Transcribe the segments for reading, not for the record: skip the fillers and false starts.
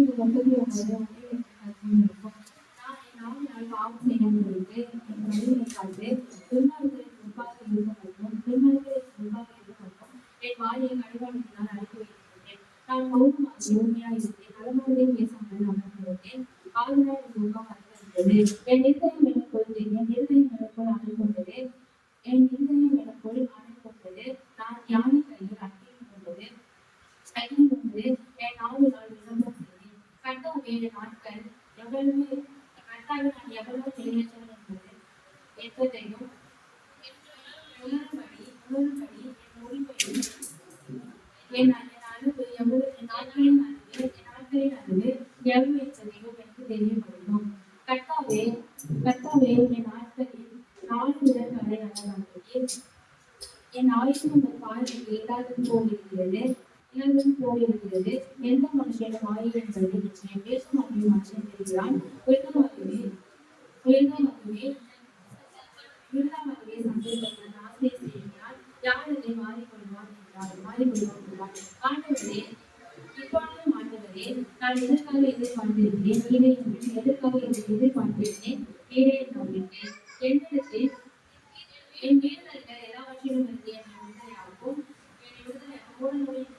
இது ரொம்பவே ஒரு இருக்கும். நான் என் நாள் பாவம் செய்யாமல் இருக்கு என் வழியை காட்டு துன்மார்க்கருக்கு முன்பாக இருக்க மட்டும் துன்மார்க்கருக்கு முன்பாக இருக்க மட்டும் என் வாயை கடிவாளத்தினால் அழைத்து வைத்திருக்கிறேன். நான் மௌனமாக யோகியாக இருந்தேன். நலமாகவே பேசாமல் அமர்ந்திருந்தேன். ஆதலால் என் முகம் மறைந்திருந்தது. என் இருதயம் எனக்குள் அனல் கொண்டது. என் இருதயம் எனக்குள் அனல் கொண்டது. நான் ஞானி கையில் அக்கினி கொண்டது. என் நாவினால் விளம்பரம் செய்தேன். கர்த்தாவே என் நாட்கள் எவ்வளவு கர்த்தாவே நான் எவ்வளவு நிறைவேற்றவன் என்பதையும் உணரும்படி என் முடிவையும் என் அளவு எவ்வளவு என் நாட்களின் அளவு எவ்வளவு என்பதையும் எனக்கு தெரியப்படுத்தும். கர்த்தாவே என் நாட்களில் 4 விரல்களை அளவாக்குகிறேன். என் ஆயுசு உங்கள் பார்வைக்கு இல்லாதது போலிருக்கிறது. எந்த மனுஷனும் வாயை என்பது நிச்சயம் பேசும் அப்படி மனுஷன் தெரிகிறான். உயர்ந்தமாகவே சந்தேகப்பட்டான். ஆசிரியை செய்கிறான். யார் அதை மாறிக்கொள்வான் என்றார். ஆண்டவரே இப்பொழுதும் ஆண்டவரே நான் எதற்காக எதிர்பார்த்திருக்கிறேன் கீழே எதற்காக எதிர்பார்த்திருந்தேன் கீழே நம்பிக்கை என்னிடத்தில் என் வீரர்கள் எல்லாவற்றிலும் இருந்து என்னை விடுதலையாகவும் என்னை மூடநோயின்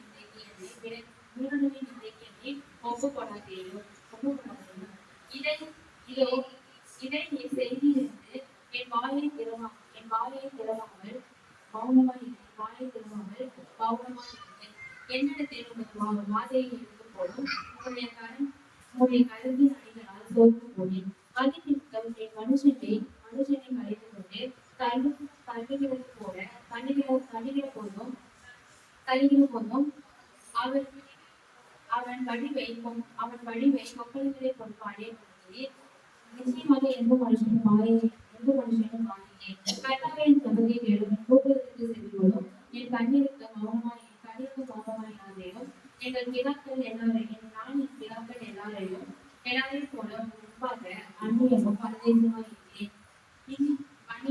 நிந்தைக்கு என்னை ஒப்புக்கொடாதேயும். இதை நீ செய்திருந்து என் வாயை திறவாமல் மௌனமாய் என்னிடத்தில் உமது வாதையை எடுத்து போடும் உங்களுடைய கருத்தின் அடிகளால் சோர்ந்து போனேன். அது நிமித்தம் என் மனுஷனை கலைத்து கொண்டு தள்ளுகிறது போல தள்ளுகிற போதும் அவன் வடிவை கொப்பளிகளை கொள்வானே. நிச்சயமாக எந்த மனுஷனும் வாயினேன். கர்த்தாவின் சபையை தேடும் கூப்பிடுவதற்கு செல்வோம். என் கண்ணீருக்கு மௌனமாய் யாரையும் எங்கள் பிதாக்கள் எல்லாரையும் நான் என் பிதாக்கள் எல்லாரையும் போல முன்பாக அந்நியமும் பரதேசமாய் இருக்கிறேன். நான்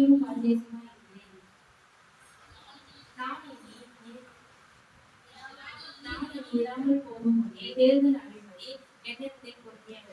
இனி இராமல் போகும் முன்னே தேர்தல் அடிப்படை எண்ணத்தை பொறுமையாக